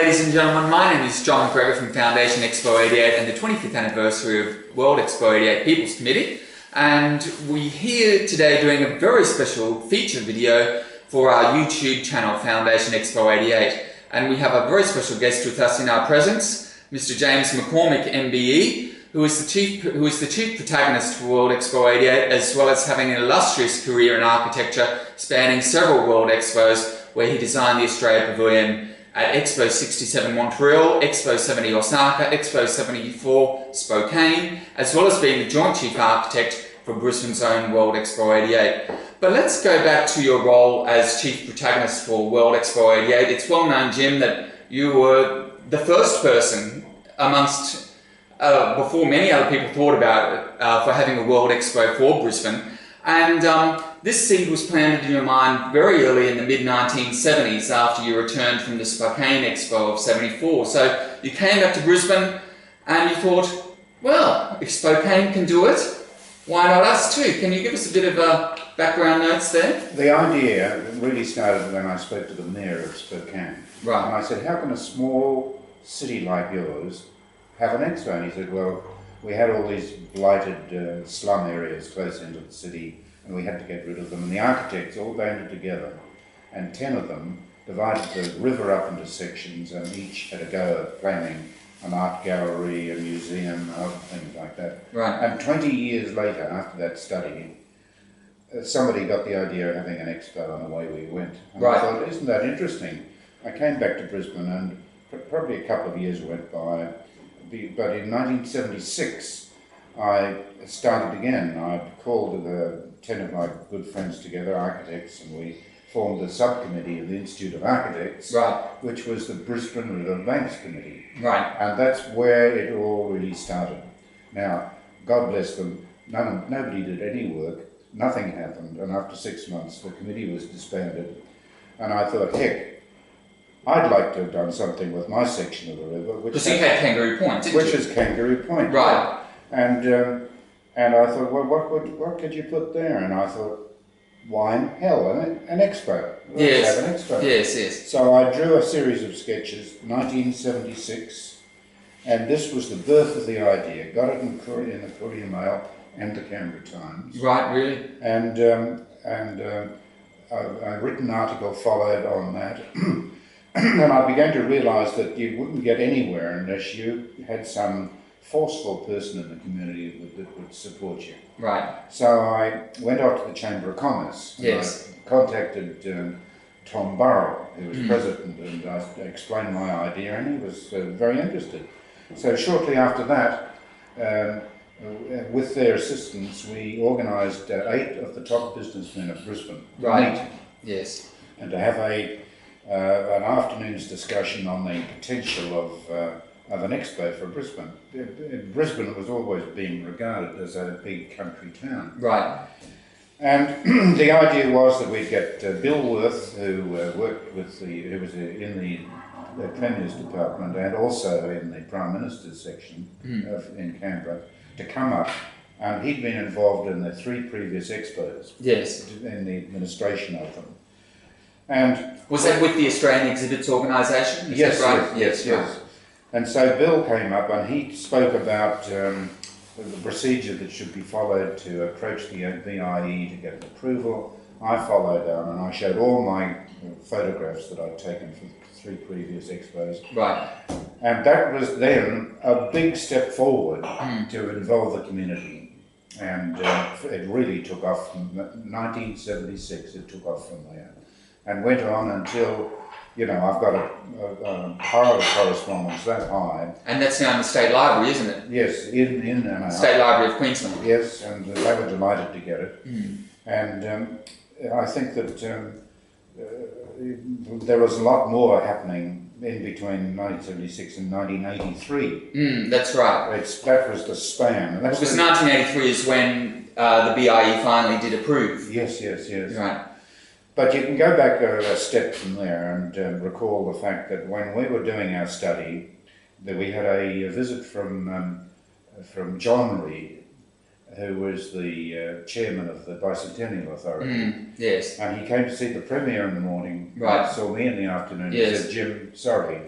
Ladies and gentlemen, my name is John McGregor from Foundation Expo 88 and the 25th Anniversary of World Expo 88 People's Committee, and we're here today doing a very special feature video for our YouTube channel Foundation Expo 88, and we have a very special guest with us in our presence, Mr. James Maccormick MBE, who is the chief protagonist for World Expo 88, as well as having an illustrious career in architecture spanning several World Expos, where he designed the Australia Pavilion at Expo 67 Montreal, Expo 70 Osaka, Expo 74 Spokane, as well as being the joint chief architect for Brisbane's own World Expo 88. But let's go back to your role as chief protagonist for World Expo 88. It's well known, Jim, that you were the first person amongst, before many other people thought about it, for having a World Expo for Brisbane. And this seed was planted in your mind very early in the mid-1970s after you returned from the Spokane Expo of 74. So you came back to Brisbane and you thought, well, if Spokane can do it, why not us too? Can you give us a bit of background notes there? The idea really started when I spoke to the mayor of Spokane. Right. And I said, how can a small city like yours have an expo? And he said, well, we had all these blighted slum areas close into the city, and we had to get rid of them. And the architects all banded together, and 10 of them divided the river up into sections, and each had a go at planning an art gallery, a museum, and other things like that. Right. And 20 years later, after that study, somebody got the idea of having an expo, and away we went. And right. I thought, isn't that interesting? I came back to Brisbane, and probably a couple of years went by. But in 1976, I started again. I called 10 of my good friends together, architects, and we formed a subcommittee of the Institute of Architects, right. which was the Brisbane River Banks Committee. Right. And that's where it all really started. Now, God bless them, nobody did any work, nothing happened, and after 6 months the committee was disbanded, and I thought, heck, I'd like to have done something with my section of the river, which you had Kangaroo Point, didn't you? Which is Kangaroo Point, right? And I thought, well, what could you put there? And I thought, wine, hell, an expo. Let's have an expo. Yes, yes. So I drew a series of sketches, 1976, and this was the birth of the idea. Got it in the Courier Mail and the Canberra Times. Right, really. And a written article followed on that. And I began to realise that you wouldn't get anywhere unless you had some forceful person in the community that would support you. Right. So I went off to the Chamber of Commerce. Yes. I contacted Tom Burrell, who was president, and I explained my idea, and he was very interested. So shortly after that, with their assistance, we organised 8 of the top businessmen of Brisbane to meet. Yes. And to have an afternoon's discussion on the potential of an expo for Brisbane. Brisbane was always being regarded as a big country town. Right. And the idea was that we'd get Bill Worth, who worked with who was in the Premier's department and also in the Prime Minister's section in Canberra, to come up. And he'd been involved in the 3 previous expos. Yes. In the administration of them. And was that with the Australian Exhibits Organisation? Yes, right? Yes. And so Bill came up and he spoke about the procedure that should be followed to approach the BIE to get an approval. I followed on and I showed all my photographs that I'd taken for the 3 previous expos. Right. And that was then a big step forward to involve the community. And it really took off from 1976, it took off from there. And went on until, you know, I've got a pile of correspondence that high. And that's now in the State Library, isn't it? Yes, in and out. State Library of Queensland. Yes, and they were delighted to get it. And I think that there was a lot more happening in between 1976 and 1983. That's right. That was the span. Because 1983 is when the BIE finally did approve. Yes. Right. But you can go back a step from there and recall the fact that when we were doing our study, that we had a visit from John Reid, who was the chairman of the Bicentennial Authority. Yes. And he came to see the Premier in the morning, right. saw me in the afternoon, yes. and said, Jim, sorry,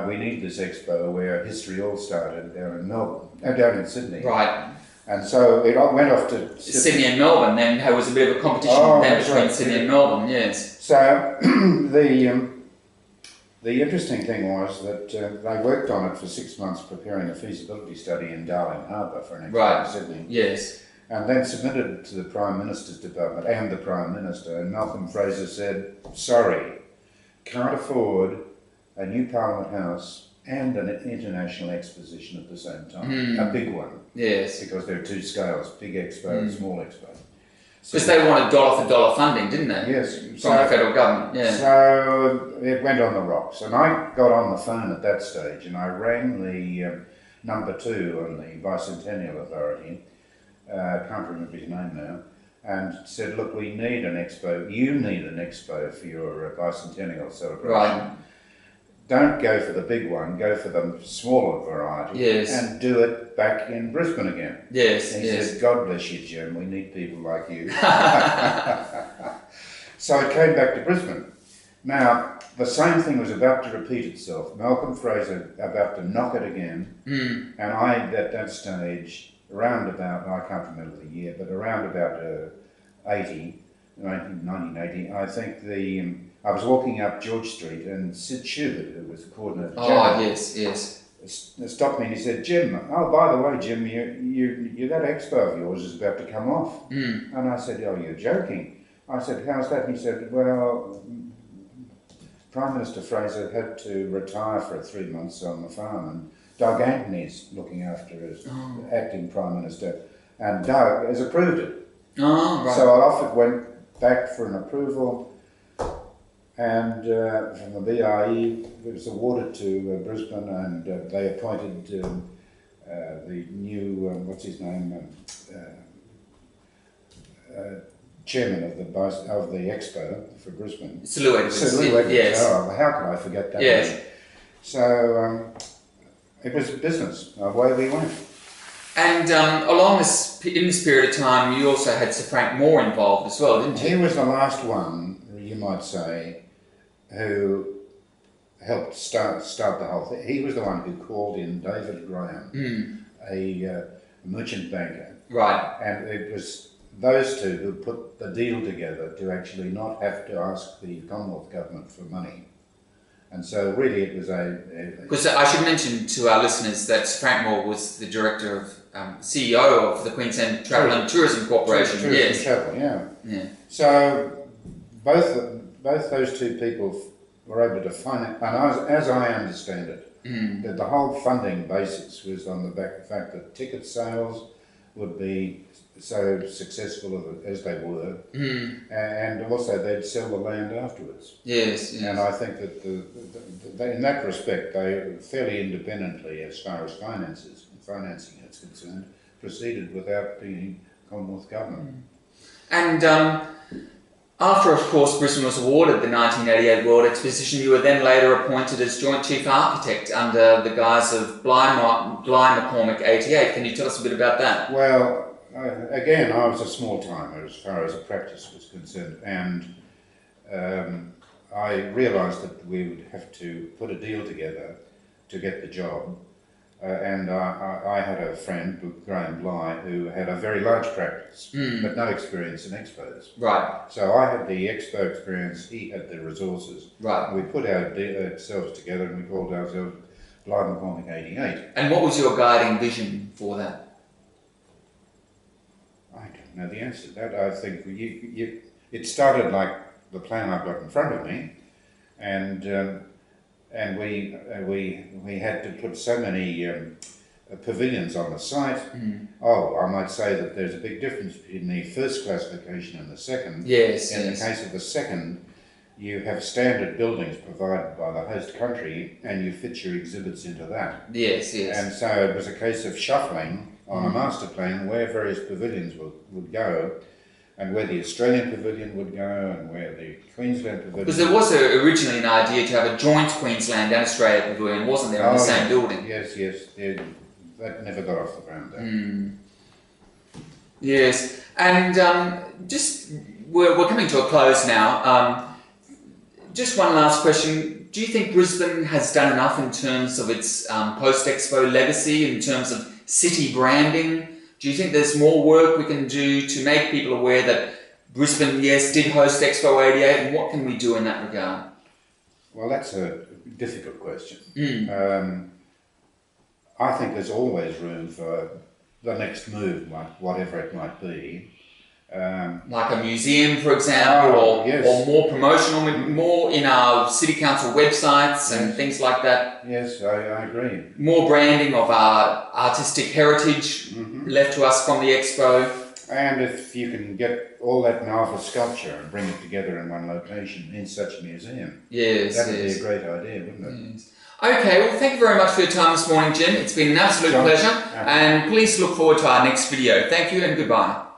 we need this expo where history all started down in Melbourne, down in Sydney. Right. And so it went off to Sydney and Melbourne, then there was a bit of a competition then between Sydney and Melbourne, yes. So the interesting thing was that they worked on it for 6 months preparing a feasibility study in Darling Harbour for an expo in Sydney. Yes. And then submitted it to the Prime Minister's Department and the Prime Minister, and Malcolm Fraser said, sorry, can't afford a new Parliament House and an international exposition at the same time, a big one. Yes. Because there are two scales, big expo and small expo. Because they wanted dollar for dollar funding, didn't they? Yes. From the federal government, yeah. So it went on the rocks. And I got on the phone at that stage and I rang the number 2 on the Bicentennial Authority, can't remember his name now, and said, look, we need an expo, you need an expo for your bicentennial celebration. Right. Don't go for the big one, go for the smaller variety, yes. and do it back in Brisbane again. Yes, and he said, God bless you, Jim, we need people like you. So it came back to Brisbane. Now, the same thing was about to repeat itself. Malcolm Fraser about to knock it again, and I, at that stage, around about, I can't remember the year, but around about 1980, I think I was walking up George Street and Sid Schubert, who was the coordinator general, yes. stopped me and he said, Jim, oh, by the way, Jim, that expo of yours is about to come off. And I said, oh, you're joking. I said, how's that? And he said, well, Prime Minister Fraser had to retire for 3 months on the farm, and Doug Anthony's looking after as acting Prime Minister, and Doug has approved it. Oh, right. So off it went back for an approval, and from the BIE it was awarded to Brisbane, and they appointed the new, what's his name, chairman of the expo for Brisbane. Sir Lou Edwards. Yes. Oh, how could I forget that? Yes. So it was business. Away we went. And in this period of time, you also had Sir Frank Moore involved as well, didn't you? He was the last one, you might say, who helped start the whole thing. He was the one who called in David Graham, a merchant banker. Right. And it was those two who put the deal together to actually not have to ask the Commonwealth Government for money. And so really it was because I should mention to our listeners that Sir Frank Moore was the director of, CEO of the Queensland Travel and Tourism Corporation. Tourism Travel, yeah. So both those two people were able to finance, and as I understand it, that the whole funding basis was on the back of the fact that ticket sales would be so successful as they were, and also they'd sell the land afterwards. Yes. And I think that in that respect, they fairly independently, as far as financing is concerned, proceeded without the Commonwealth Government. And after, of course, Brisbane was awarded the 1988 World Exposition, you were then later appointed as Joint Chief Architect under the guise of Bly McCormick 88. Can you tell us a bit about that? Well, again, I was a small timer as far as the practice was concerned, and I realised that we would have to put a deal together to get the job. And I had a friend, Graham Bly, who had a very large practice, but no experience in expos. Right. So I had the expo experience, he had the resources. Right. We put ourselves together and we called ourselves Bly McCormick 88. And what was your guiding vision for that? I don't know the answer to that. I think it started like the plan I've got in front of me, and we had to put so many pavilions on the site. Oh, I might say that there's a big difference between the first classification and the second. Yes. In the case of the second, you have standard buildings provided by the host country, and you fit your exhibits into that. Yes. And so it was a case of shuffling on a master plan where various pavilions would go, and where the Australian pavilion would go, and where the Queensland pavilion... Because there was originally an idea to have a joint Queensland and Australia pavilion, wasn't there, in the same building? Yes. That never got off the ground, though. Yes, and we're coming to a close now. Just one last question. do you think Brisbane has done enough in terms of its post-Expo legacy, in terms of city branding? Do you think there's more work we can do to make people aware that Brisbane, yes, did host Expo 88, and what can we do in that regard? Well, that's a difficult question. I think there's always room for the next move, like whatever it might be. Like a museum, for example, yes. or more promotional, more in our city council websites and things like that. Yes, I agree. More branding of our artistic heritage left to us from the Expo. And if you can get all that marvellous sculpture and bring it together in one location in such a museum, that would be a great idea, wouldn't it? Yes. Okay, well, thank you very much for your time this morning, Jim. It's been an absolute pleasure, and please look forward to our next video. Thank you and goodbye.